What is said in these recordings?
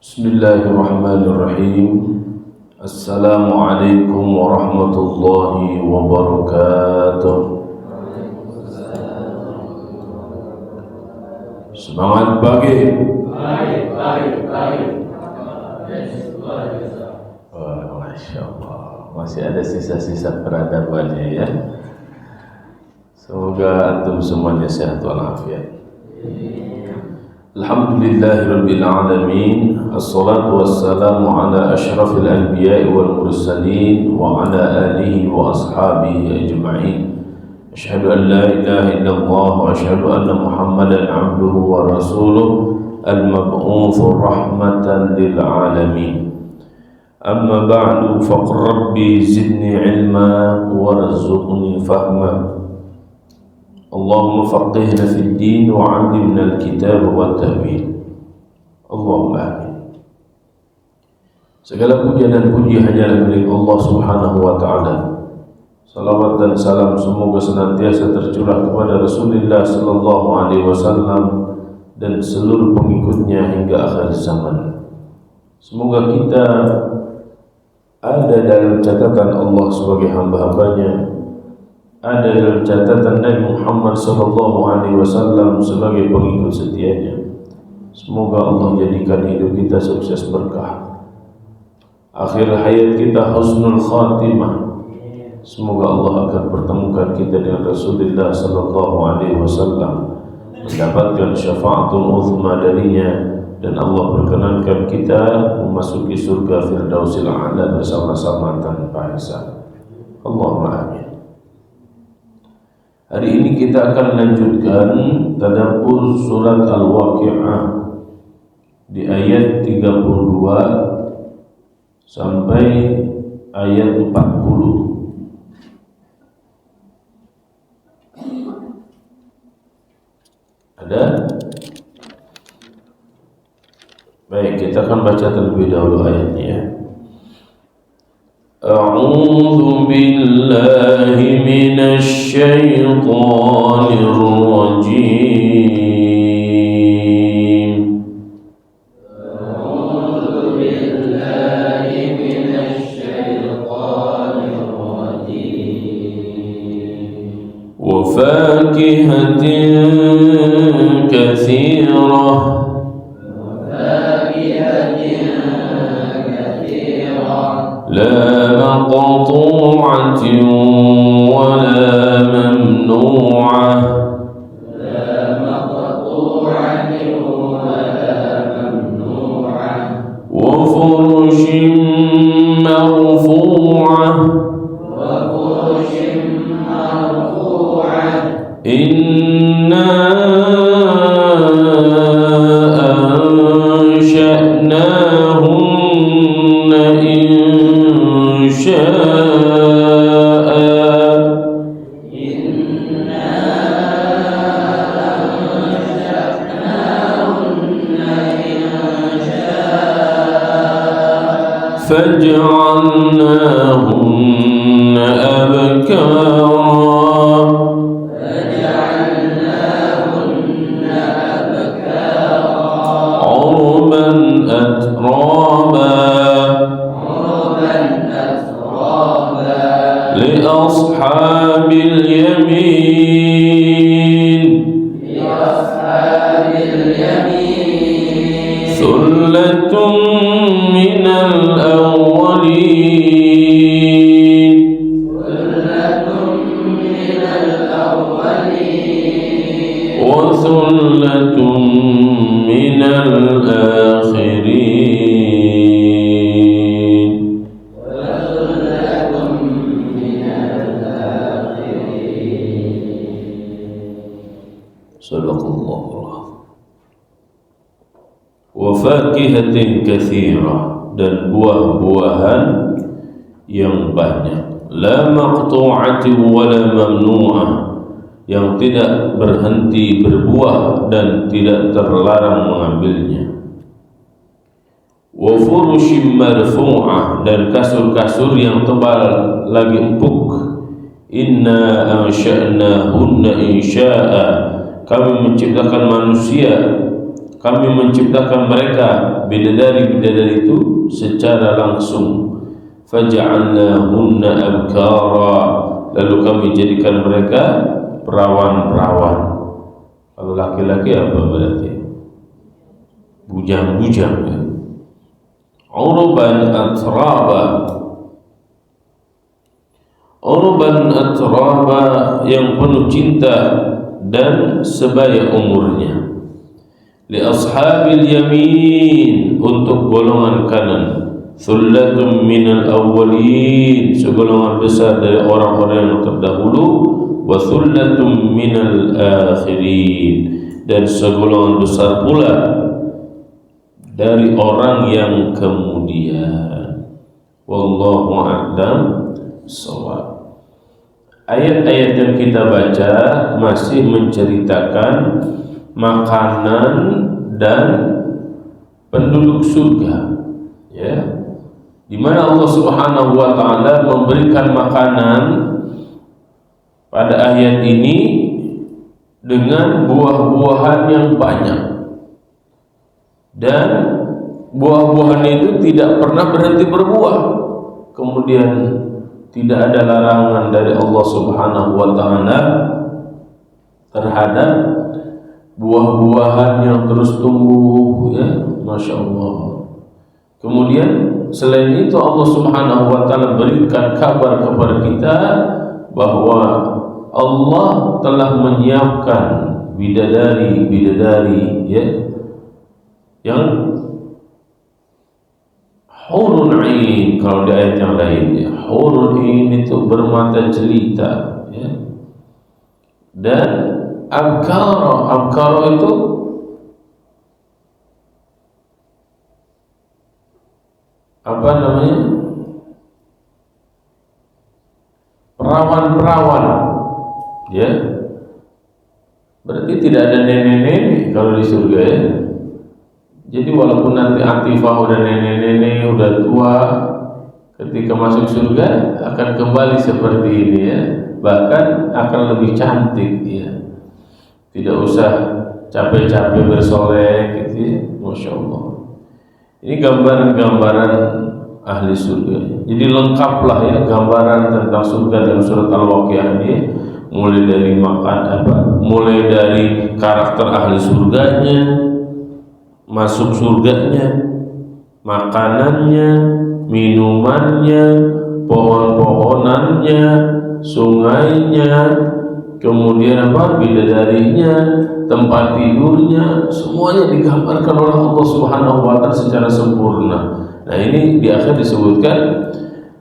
Bismillahirrahmanirrahim. Assalamualaikum warahmatullahi wabarakatuh. Semangat pagi. Baik. Masya Allah, masih ada sisa-sisa peradabannya ya. Semoga antum semuanya sehat walafiat. Alhamdulillahirabbil alamin. Assalatu wassalamu ala asyrafil anbiya'i wal mursalin wa ala alihi wa ashabihi ajma'in. Asyhadu an la ilaha illallah wa asyhadu anna Muhammadan abduhu wa rasuluh al-mab'uts rahmatan lil alamin. Amma ba'du, faqur rabbi zidni ilma warzuqni fahma. Allahumma faqihna fid din wa 'allimna al-kitab wa at-ta'wil. Allahumma amin. Segala puja dan puji hanyalah milik Allah Subhanahu wa taala. Salawat dan salam semoga senantiasa tercurah kepada Rasulullah sallallahu alaihi wasallam dan seluruh pengikutnya hingga akhir zaman. Semoga kita ada dalam catatan Allah sebagai hamba-hambanya, ada dalam catatan Nabi Muhammad SAW sebagai pengikut setianya. Semoga Allah jadikan hidup kita sukses berkah, akhir hayat kita husnul khatimah. Semoga Allah akan pertemukan kita dengan Rasulullah SAW, mendapatkan syafaatul uzma darinya, dan Allah perkenankan kita memasuki surga Firdausil A'la bersama-sama tanpa hisab. Allahumma amin. Hari ini kita akan lanjutkan tadabbur surat Al-Waqi'ah di ayat 32 sampai ayat 40. Ada? Baik, kita akan baca terlebih dahulu ayatnya ya. A'udzu billahi minasy syaithanir rajim. A'udzu billahi minasy syaithanir rajim. Wa fakihatin katsirah. لا مقطوعة ولا ممنوعة وفرش مرفوعة إنا أنشأناهن فجعلناهن أبكارا عربا أترابا لأصحاب اليمين ثلة من الأولين وثلة من الآخرين. Sadaqallah. Wa fakihatin katsirah, dan buah-buahan yang banyak. La maqtu'atin wa la mamnu'ah, yang tidak berhenti berbuah dan tidak terlarang mengambilnya. Wa furushim marfu'ah, dan kasur-kasur yang tebal lagi empuk. Inna ansha'nahunna insya'a, kami menciptakan manusia kami menciptakan mereka bidadari-bidadari itu secara langsung. Faja'alnahunna abkara, lalu kami jadikan mereka perawan-perawan. Kalau laki-laki apa berarti? Bujang-bujang ya. Uruban atraba, uruban atraba, yang penuh cinta dan sebaya umurnya. Li ashabil yamin, untuk golongan kanan. Thullatun minal awwalin, segolongan besar dari orang-orang yang terdahulu. Wa thullatun minal akhirin, dan segolongan besar pula dari orang yang kemudian. Wallahu a'lam shawab. Ayat-ayat yang kita baca masih menceritakan makanan dan penduduk surga, ya, di mana Allah Subhanahu wa taala memberikan makanan pada ayat ini dengan buah-buahan yang banyak, dan buah-buahan itu tidak pernah berhenti berbuah. Kemudian tidak ada larangan dari Allah Subhanahu wa taala terhadap buah-buahan yang terus tumbuh, ya, Masya Allah. Kemudian selain itu Allah Subhanahu wa taala berikan kabar kepada kita bahwa Allah telah menyiapkan bidadari-bidadari, ya, yang hurun ain. Kalau di ayat yang lain, ya, hurun ain itu bermata jelita, ya. Dan abkara itu apa namanya? Perawan-perawan, ya. Berarti tidak ada nenek-nenek kalau di surga, ya. Jadi walaupun nanti Atifah udah nenek-nenek, udah tua, ketika masuk surga akan kembali seperti ini, ya. Bahkan akan lebih cantik, ya. Tidak usah capek-capek bersolek, gitu, ya. Masya Allah. Ini gambaran-gambaran ahli surga. Jadi lengkaplah, ya, gambaran tentang surga dalam surat Al-Waqiah ini. Mulai dari mulai dari karakter ahli surganya, masuk surganya, makanannya, minumannya, pohon-pohonannya, sungainya, kemudian bidadarinya, tempat tidurnya, semuanya digambarkan oleh Allah Subhanahu wa taala secara sempurna. Nah, ini di akhir disebutkan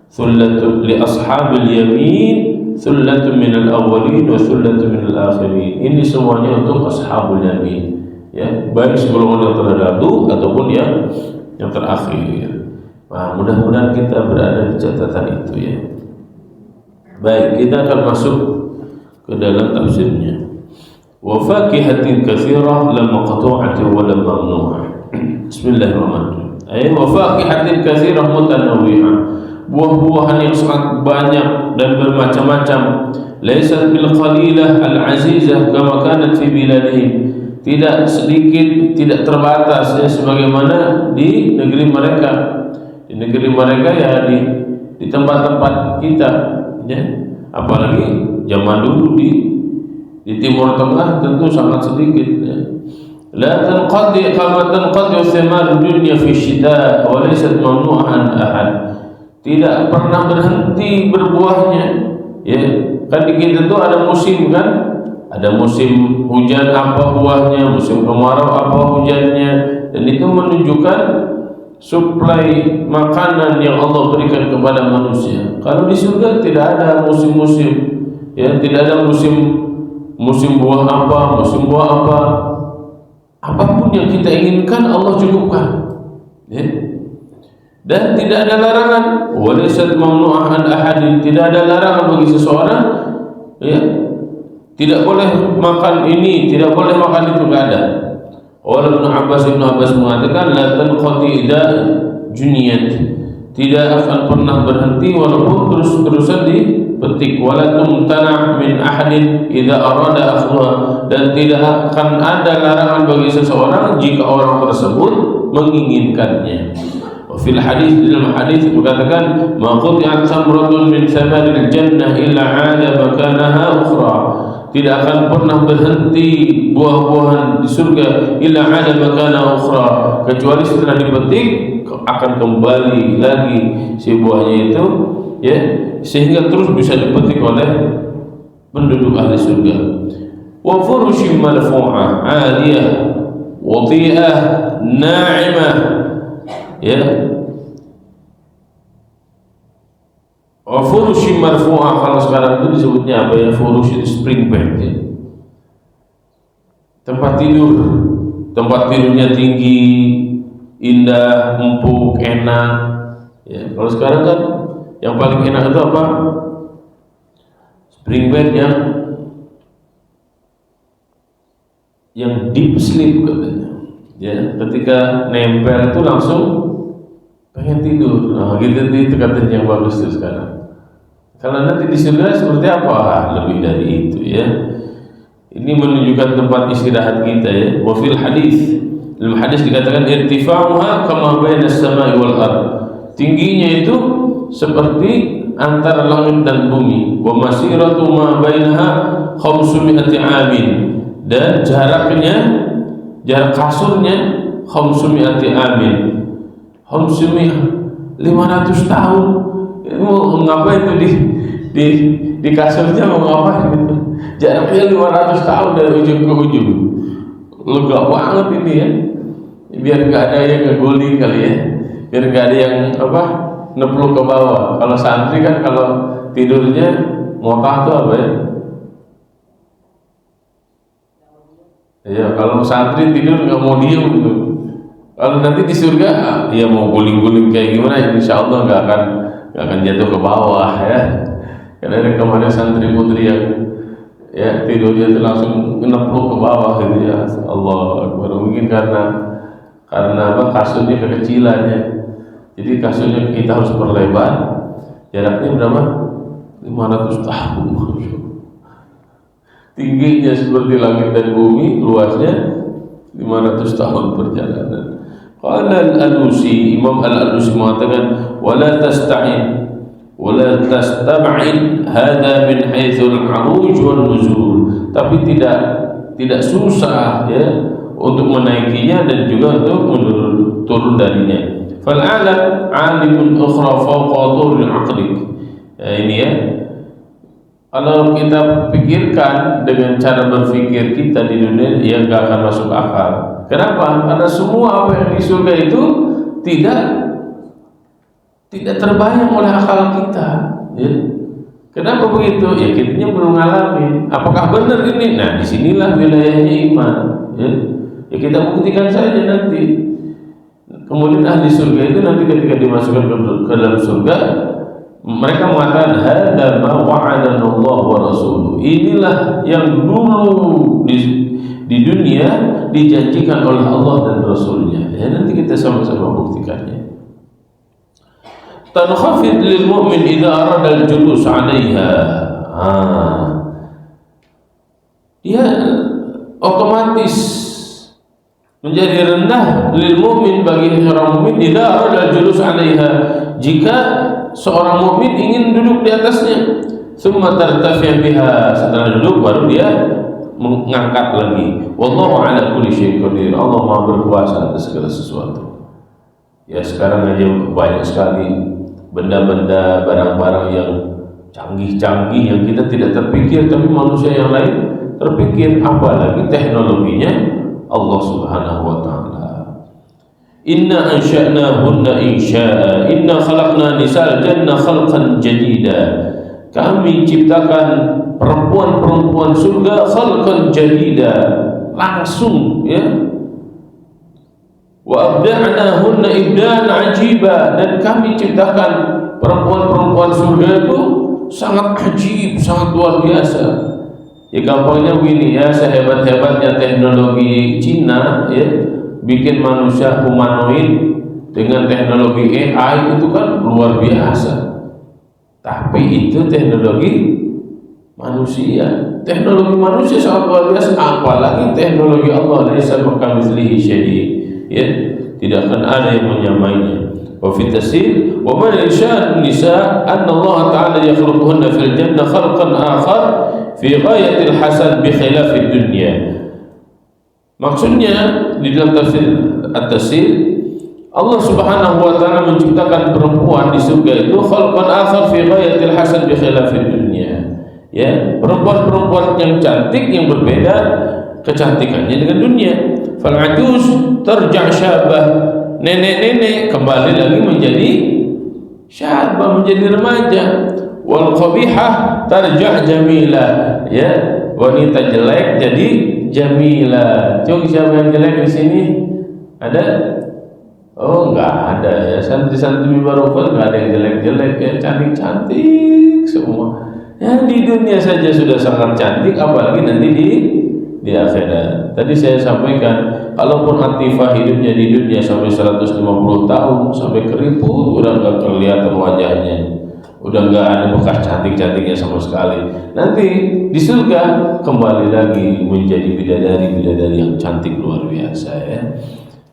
thullatun li ashabil yamin, thullatun minal awwalin wa thullatun minal akhirin. Ini semuanya untuk ashabul yamin, ya, baik segolongan yang terdahulu ataupun yang terakhir. Nah, mudah-mudahan kita berada di catatan itu, ya. Baik, kita akan masuk ke dalam tafsirnya. Wa fakihatin katsirah lam maqtu'atin wa lam mamnu'ah. Bismillahirrahmanirrahim. Ay wa fakihatin katsirah mutanawwi'ah. Buah-buahan yang sangat banyak dan bermacam-macam. Laisat bil qalilah al azizah kama kanat fi biladihim. Tidak sedikit, tidak terbatas, ya, sebagaimana di negeri mereka. Di negeri mereka, ya, di tempat-tempat kita, ya. Apalagi zaman dulu di Timur Tengah tentu sangat sedikit, ya. La tanqadi kama tanqadi thimar dunya fi syita wa laysat mamnu'an ahad. Tidak pernah berhenti berbuahnya, ya. Kan di kita tuh ada musim, kan? Ada musim hujan apa buahnya, musim kemarau apa hujannya, dan itu menunjukkan suplai makanan yang Allah berikan kepada manusia. Kalau di surga tidak ada musim-musim, ya, tidak ada musim buah apa, musim buah apa. Apapun yang kita inginkan Allah cukupkan, ya. Dan tidak ada larangan. Walaysat mamnu'an ahadin, tidak ada larangan bagi seseorang, ya. Tidak boleh makan ini, tidak boleh makan itu, tidak ada. Ibnu Abbas mengatakan la tanqati idza juniyat, tidak akan pernah berhenti walaupun terus-terusan dipetik. Wala tumtana' min ahadin idza arada akhdhuha, dan tidak akan ada larangan bagi seseorang jika orang tersebut menginginkannya. Fil hadis, dalam hadis berkatakan, ma quti'at samratun min samaril jannah illa 'ada makanaha ukhra, tidak akan pernah berhenti buah-buahan di surga illa 'ada makanaha ukhra, kecuali setelah dipetik akan kembali lagi si buahnya itu, ya, sehingga terus bisa dipetik oleh penduduk ahli surga. Wa furushim marfu'ah 'aliyah wati'ah na'imah, ya, wa furushim marfu'ah, kalau sekarang itu disebutnya apa ya, furush itu spring bed, ya, tempat tidurnya tinggi, indah, empuk, enak, ya. Kalau sekarang kan yang paling enak itu apa? Spring bed yang deep sleep katanya, ya, ketika nempel itu langsung pengen tidur. Nah, gitu itu katanya yang bagus itu sekarang. Kalau nanti di surga seperti apa? Lebih dari itu, ya. Ini menunjukkan tempat istirahat kita, ya. Wa fil hadis, dalam hadis dikatakan irtifa'uha kama baina as-sama'i wal ard, tingginya itu seperti antara langit dan bumi. Wa masiratu ma bainaha 500 amin, dan jarak kasurnya 500 amin, 500 tahun. Mau ngapain itu di kasurnya, mau ngapain itu? Jaraknya 500 tahun dari ujung ke ujung. Lega banget ini, ya. Biar nggak ada yang ngeguling kali, ya. Biar nggak ada yang nepluk ke bawah. Kalau santri kan kalau tidurnya motah tuh apa, ya? Ya, kalau santri tidur nggak mau diem gitu. Kalau nanti di surga, ya mau guling-guling kayak gimana, insya Allah nggak akan jatuh ke bawah, ya. Karena ada kemarin santri putri yang, ya, tidurnya itu langsung nepluk ke bawah gitu, ya. Allah Akbar. Mungkin karena kasurnya kekecilan, ya. Jadi kasurnya kita harus perlebar. Jaraknya berapa? 500 tahun. Tingginya seperti langit dan bumi, luasnya 500 tahun perjalanan. Qala al-Alusi, Imam al-Alusi mengatakan, wala tastab'id hadha min haitsul 'aruj wan nuzul, tapi tidak susah, ya, untuk menaikinya dan juga untuk turun darinya. Fal 'alam 'alimun ukhra fawqa turil 'aqlik. Ya, ini, ya. Kalau kita pikirkan dengan cara berpikir kita di dunia, ya nggak akan masuk akal. Kenapa? Karena semua apa yang di surga itu tidak terbayang oleh akal kita, ya. Kenapa begitu? Ya kitanya belum ngalamin. Apakah benar ini? Nah, disinilah wilayahnya iman, ya. Ya kita buktikan saja nanti. Kemudian ahli surga itu nanti ketika dimasukkan ke dalam surga, mereka mengatakan hadza ma wa'adana Allah wa rasuluh. Inilah yang dulu di dunia dijanjikan oleh Allah dan Rasulnya. Ya, nanti kita sama-sama buktikannya. Tankhafid lil mu'min idza arada al-julus 'alaiha. Dia otomatis menjadi rendah lil mu'min, bagi seorang mukmin, idza arada al-julus 'alaiha, jika seorang mukmin ingin duduk di atasnya. Summa tartafi' biha, setelah duduk baru dia mengangkat lagi. Wallahu ala kulli syai'in qadir. Allah Maha berkuasa atas segala sesuatu. Ya, sekarang aja banyak sekali benda-benda, barang-barang yang canggih-canggih yang kita tidak terpikir, tapi manusia yang lain terpikir, apalagi teknologinya Allah Subhanahu wa taala. Inna ansha'nahunna insya'a, inna khalaqna nisa'al jannah khalqan jadida. Kami ciptakan perempuan-perempuan surga khalqan jadida, langsung, ya. Wa abda'nahunna ibda'an ajiba, dan kami ciptakan perempuan-perempuan surga itu sangat ajib, sangat luar biasa. Ya, gampangnya begini, ya, sehebat-hebatnya teknologi Cina, ya, bikin manusia humanoid dengan teknologi AI itu kan luar biasa. Tapi itu teknologi manusia. Teknologi manusia sangat luar biasa, apalagi teknologi Allah. Laisa kamitslihi syai'. Ya, tidak akan ada yang menyamainya. Wa fi tafsir wa man yasha' nisa anna Allah ta'ala yakhluquhunna fil jannah khalqan akhar fi ghayatil hasan bi khilafid dunya. Maksudnya di dalam tafsir at-tafsir, Allah Subhanahu wa taala menciptakan perempuan di surga itu khalqan akhar fi ghayatil hasan bi khilafid dunya. Ya, perempuan-perempuan yang cantik yang berbeda kecantikannya dengan dunia. Fal ajuz tarja' syabah, nenek-nenek kembali lagi menjadi syabah, menjadi remaja. Wal qabihah tarja' jamilah, ya, wanita jelek jadi jamilah. Coba siapa yang jelek di sini? Ada? Oh, enggak ada ya. Santri-santri Barokah enggak ada yang jelek-jelek ya, cantik-cantik semua. Ya, di dunia saja sudah sangat cantik, apalagi nanti di akhirat. Tadi saya sampaikan, kalaupun Atifah hidupnya di dunia sampai 150 tahun, sampai keriput, udah nggak kelihatan wajahnya, udah nggak ada bekas cantik-cantiknya sama sekali. Nanti di surga kembali lagi menjadi bidadari-bidadari yang cantik luar biasa ya.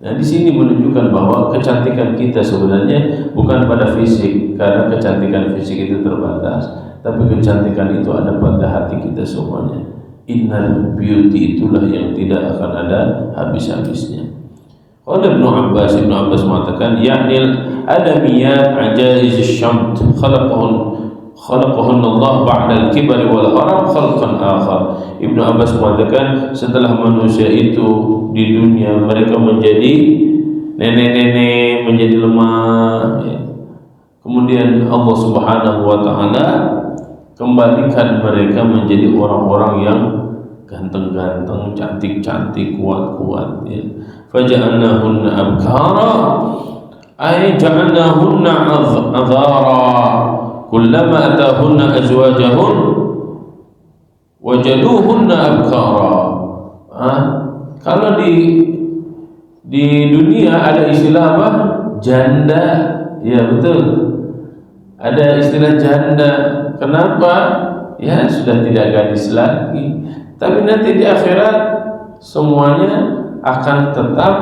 Nah, di sini menunjukkan bahwa kecantikan kita sebenarnya bukan pada fisik, karena kecantikan fisik itu terbatas, tapi kecantikan itu ada pada hati kita semuanya. Innal beauty itulah yang tidak akan ada habis-habisnya. Qala Ibnu Abbas mengatakan, ya'nil adamiyat ajaiz asy-syamt khalaqahun Allah ba'da al-kibar wal haram khalqan akhar. Ibnu Abbas mengatakan, setelah manusia itu di dunia mereka menjadi nenek-nenek, menjadi lemah ya. Kemudian Allah Subhanahu wa taala kembalikan mereka menjadi orang-orang yang ganteng-ganteng, cantik-cantik, kuat-kuat ya. Faja'alnahunna abkara ay ja'alnahunna adhara kullama atahunna azwajahun wajaduhunna abkara. Kalau di dunia ada istilah apa? Janda. Ya betul. Ada istilah janda. Kenapa? Ya sudah tidak gadis lagi. Tapi nanti di akhirat semuanya akan tetap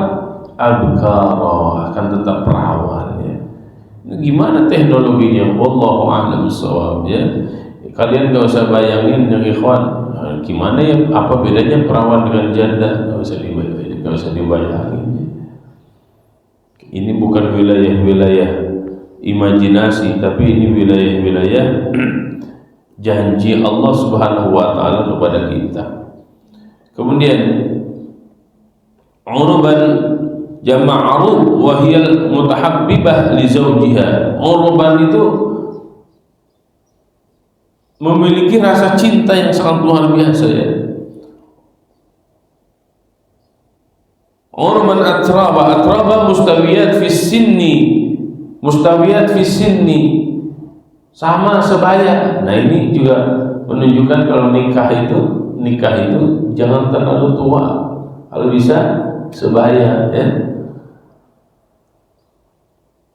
abkara, akan tetap perawan ya. Gimana teknologinya? Wallahu a'lam bishawab ya. Kalian gak usah bayangin yang ikhwan, gimana ya, apa bedanya perawan dengan janda? Gak usah dibayangin. Ini bukan wilayah-wilayah imajinasi, tapi ini wilayah-wilayah janji Allah Subhanahu wa taala kepada kita. Kemudian urban jama'arub wa hiya mutahabbibah li zawjiha. Urban itu memiliki rasa cinta yang sangat luar biasa ya. Urban atraba mustawiyat fi sinni sama sebaya. Nah, ini juga menunjukkan kalau nikah itu jangan terlalu tua, kalau bisa sebaya ya.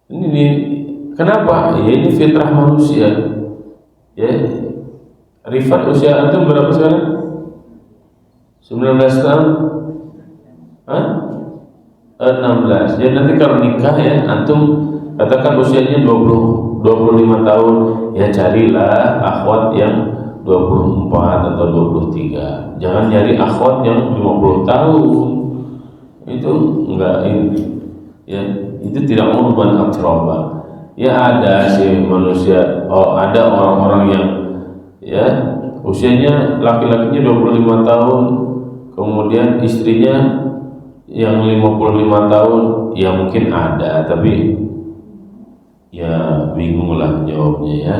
Ini kenapa? Ya ini fitrah manusia ya. Rifat usia antum berapa sekarang? 19 tahun? 16. Ya nanti kalau nikah ya antum katakan usianya 25 tahun, ya carilah akhwat yang 24 atau 23. Jangan nyari akhwat yang 50 tahun. Itu enggak ini. Ya, itu tidak urban atraba. Ya ada sih manusia, ada orang-orang yang ya usianya laki-lakinya 25 tahun, kemudian istrinya yang 55 tahun, ya mungkin ada, tapi ya bingung lah jawabnya ya.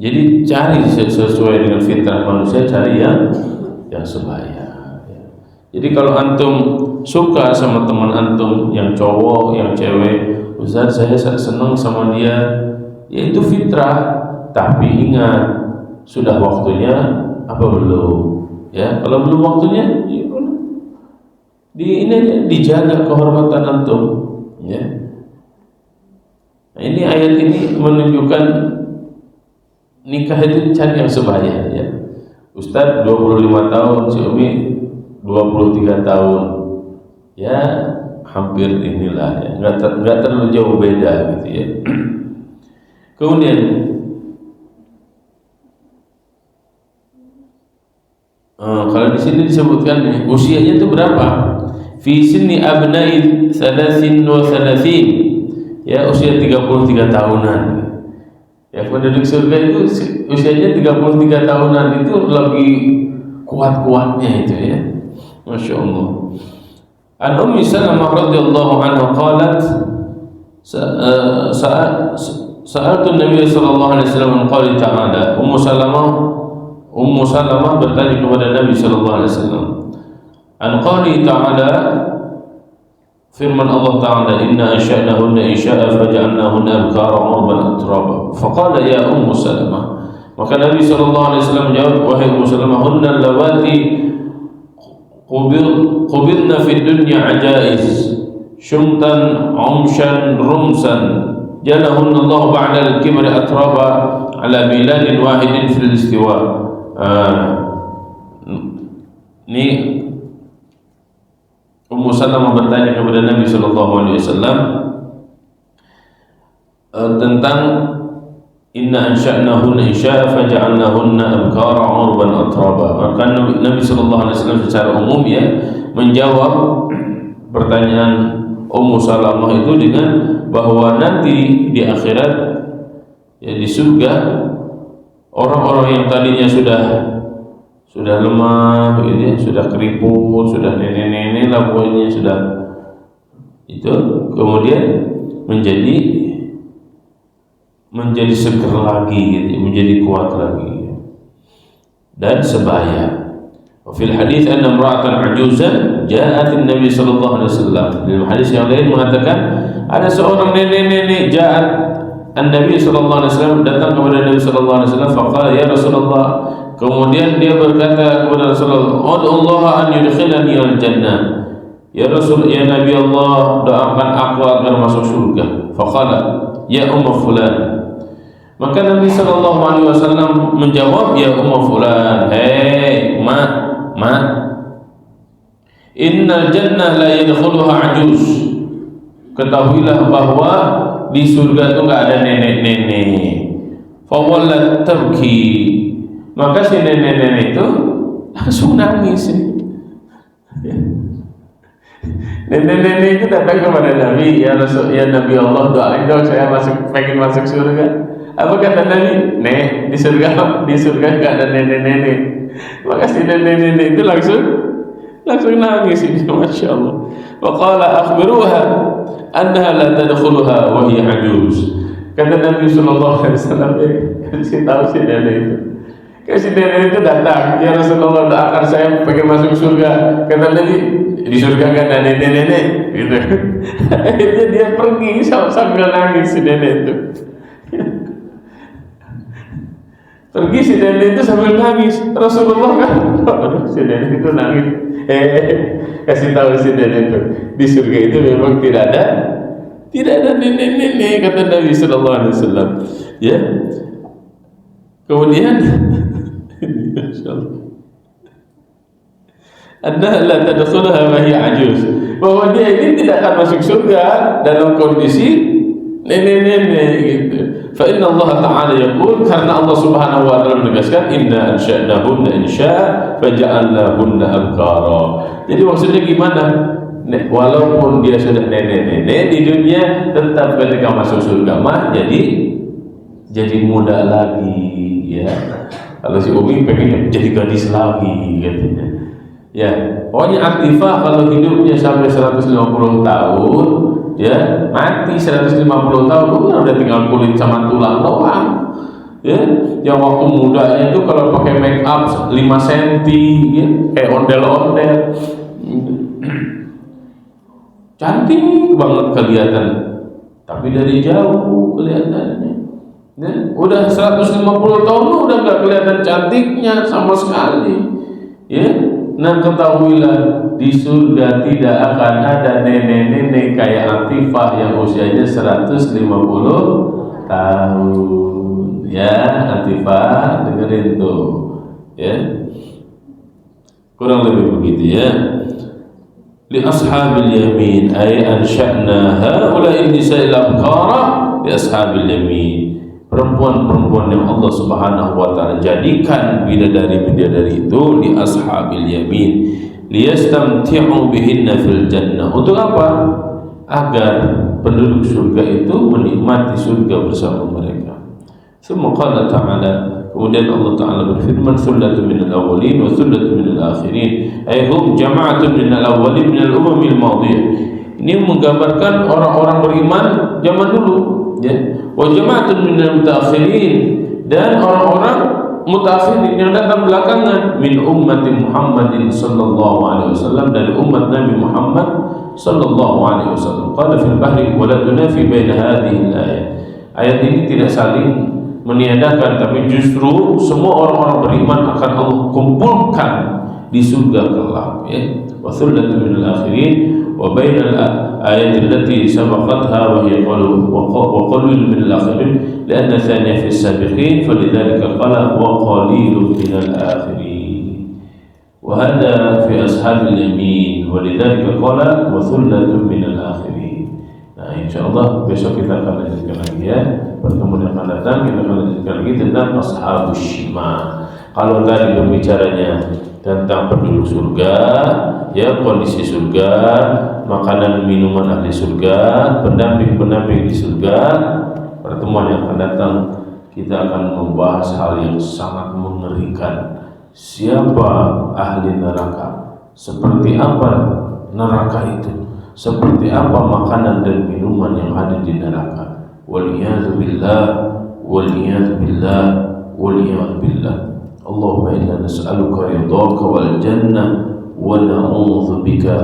Jadi cari sesuai dengan fitrah manusia, cari yang sebaya ya. Jadi kalau antum suka sama teman antum yang cowok, yang cewek, Ustaz saya senang sama dia, ya itu fitrah. Tapi ingat, sudah waktunya apa belum? Ya, kalau belum waktunya, ya ini aja, dijaga kehormatan antum ya. Nah, ini ayat ini menunjukkan nikah itu cari yang sebaya ya. Ustaz 25 tahun, si Umi 23 tahun. Ya, hampir inilah ya. Enggak terlalu jauh beda gitu ya. Kemudian kalau di sini disebutkan nih, usianya itu berapa? Fi sinni abna'i 33, ya usia 33 tahunan. Ya penduduk surga itu usianya 33 tahunan itu lagi kuat-kuatnya itu ya. Masya Allah. An Ummi Salamah radhiyallahu anha qalat sa'altu Nabi sallallahu alaihi wasallam qala ta'ala. Ummu Salamah bertanya kepada Nabi sallallahu alaihi wasallam an qali ta'ala, firman Allah Ta'ala, inna ansha'nahunna insya'a faja'alnahunna abkara urban atraba. Faqala ya Ummu Salamah, maka Nabi sallallahu alaihi wasallam menjawab, wahai Ummu Salamah, hunna allawati qubilna fid dunya ajaiz shumtan umshan rumsan jalahunna Allah ba'da al-kibri atraba ala miladin wahidin fil istiwa. Ini Ummu Salamah bertanya kepada Nabi sallallahu alaihi wasallam tentang inna ansha'nahunna insya'a faja'alnahunna abkara urban atraba. Maka Nabi sallallahu alaihi wasallam secara umum ya menjawab pertanyaan Ummu Salamah itu dengan bahwa nanti di akhirat ya di surga orang-orang yang tadinya sudah lemah gitu ya, sudah keriput, sudah nenek-nenek lah pokoknya sudah itu, kemudian menjadi seger lagi gitu, menjadi kuat lagi dan sebaya. Fil hadis anna imra'atan ajuzan ja'at an-nabi sallallahu alaihi wasallam. Dalam hadis yang lain mengatakan ada seorang nenek-nenek ja'at an-nabi sallallahu alaihi wasallam, datang kepada Nabi sallallahu alaihi wasallam, faqala ya Rasulullah, kemudian dia berkata kepada Rasulullah, "Allah an yudkhilani al-jannah." Ya Rasul, ya Nabi Allah, doakan aku agar masuk surga. Faqala ya Ummu fulan. Maka Nabi sallallahu alaihi wasallam menjawab, ya Ummu fulan, hei ma innal jannah la yadkhuluha ajuz. Ketahuilah bahwa di surga itu enggak ada nenek-nenek. Fa wallat tabki. Maka si nenek-nenek itu langsung nangis. Nenek-nenek itu datang kepada Nabi, ya Rasul, ya Nabi Allah, doain dong saya pengen masuk surga. Apa kata Nabi? Di surga nggak ada nenek-nenek. Maka si nenek-nenek itu langsung nangis ini, masya Allah. Wa qala akhbiruha annaha la tadkhuluha wa hiya ajuz. Kata Nabi sallallahu alaihi wasallam, kasih tahu si nenek itu. Kasih nenek itu datang, ya Rasulullah, doakan saya pengen masuk surga. Kata Nabi, di surga nggak ada nenek-nenek gitu. Akhirnya dia pergi sambil nangis si nenek itu. Pergi si nenek itu sambil nangis. Rasulullah kan, si nenek itu nangis. Kasih tahu si nenek itu, di surga itu memang tidak ada nenek-nenek, kata Nabi sallallahu alaihi wasallam. Ya. Kemudian insyaallah Anda la tadkhulaha wa hiya ajuz, bahwa dia ini tidak akan masuk surga dalam kondisi nenek-nenek gitu. Fa inna Allah Ta'ala yaqul, karena Allah Subhanahu wa taala menegaskan inna ansha'nahunna insya'a faja'alnahunna abkara. Jadi maksudnya gimana? Walaupun dia sudah nenek-nenek di dunia, tetap ketika masuk surga mah jadi muda lagi ya. Kalau si Umi pengen jadi gadis lagi katanya. Ya, pokoknya aktifah kalau hidupnya sampai 150 tahun, ya mati 150 tahun udah tinggal kulit sama tulang doang. Ya, yang waktu mudanya itu kalau pakai make up 5 cm, ya, kayak ondel-ondel, cantik banget kelihatan, tapi dari jauh kelihatannya. Ya, udah 150 tahun udah nggak kelihatan cantiknya sama sekali. Ya. Nah ketahuilah di surga tidak akan ada nenek-nenek kayak Atifah yang usianya 150 tahun. Ya, Atifah dengerin tuh, ya. Kurang lebih begitu ya. Li ashabil yamin ay ansha'na haula'i nisa'il abkara li ashabil yamin. Perempuan-perempuan yang Allah Subhanahu wa taala jadikan bidadari-bidadari itu li ashabil yamin liyastamti'u bihinna fil jannah. Untuk apa? Agar penduduk surga itu menikmati surga bersama mereka. Semua qala ta'ala, kemudian Allah Ta'ala berfirman, Thullatu minal awwalin wa thullatu minal akhirin, ayhum jama'atun minal awwalin minal umamil madiyah. Ini menggambarkan orang-orang beriman zaman dulu, ya. Wa jama'atun minal mutaakhirin, dan orang-orang mutaakhirin yang datang belakangan, min ummati Muhammadin sallallahu alaihi wasallam, dari umat Nabi Muhammad sallallahu alaihi wasallam. Qala fil bahri wa la tunafi baina hadhihi al-ayat. Ayat ini tidak saling meniadakan, tapi justru semua orang-orang beriman akan Allah kumpulkan di surga kelak, ya. Wa thullatu minal akhirin wa bainal ayat allati sabaqatha wa hiya qalilun minal akhirin lianna thaniya fi as-sabiqin falidhalika qala wa qalilun minal akhirin wa hadha fi ashabil yamin walidhalika qala wa thullatu minal akhirin. Nah, insyaallah besok kita akan lanjutkan lagi, ya. Pertemuan yang akan datang kita akan lanjutkan lagi tentang ashabus shimal. Kalau tadi berbicaranya tentang penduduk surga, ya, kondisi surga, makanan minuman ahli surga, pendamping-pendamping di surga. Pertemuan yang akan datang kita akan membahas hal yang sangat mengerikan. Siapa ahli neraka? Seperti apa neraka itu? Seperti apa makanan dan minuman yang ada di neraka? Waliyadu billah, waliyadu billah, waliyadu billah. Allahumma inna nas'aluka ridhaka wal jannah wa na'udzu bika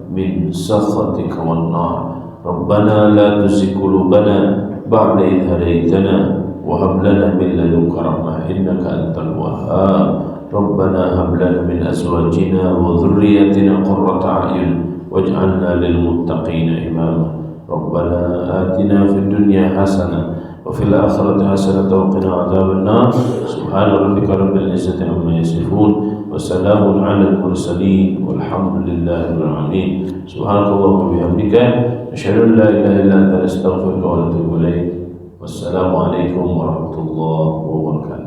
min sakhatika wan nar. Rabbana la tuzigh qulubana ba'da idh hadaytana wa hab lana min ladunka rahmah innaka antal wahhab. Rabbana hab lana min azwajina wa dhurriyyatina qurrata a'yun waj'alna lil muttaqina imama. Rabbana atina fid dunya hasanah wa fil akhirati hasanah wa qina adzaban nar. Subhana rabbika rabbil izzati amma yasifun wa salamun 'alal mursalin walhamdulillahi rabbil alamin. Subhanallahi wa bihamdika asyhadu an la ilaha illa anta astaghfiruka wa atubu ilaik. Wassalamu alaikum warahmatullahi wabarakatuh.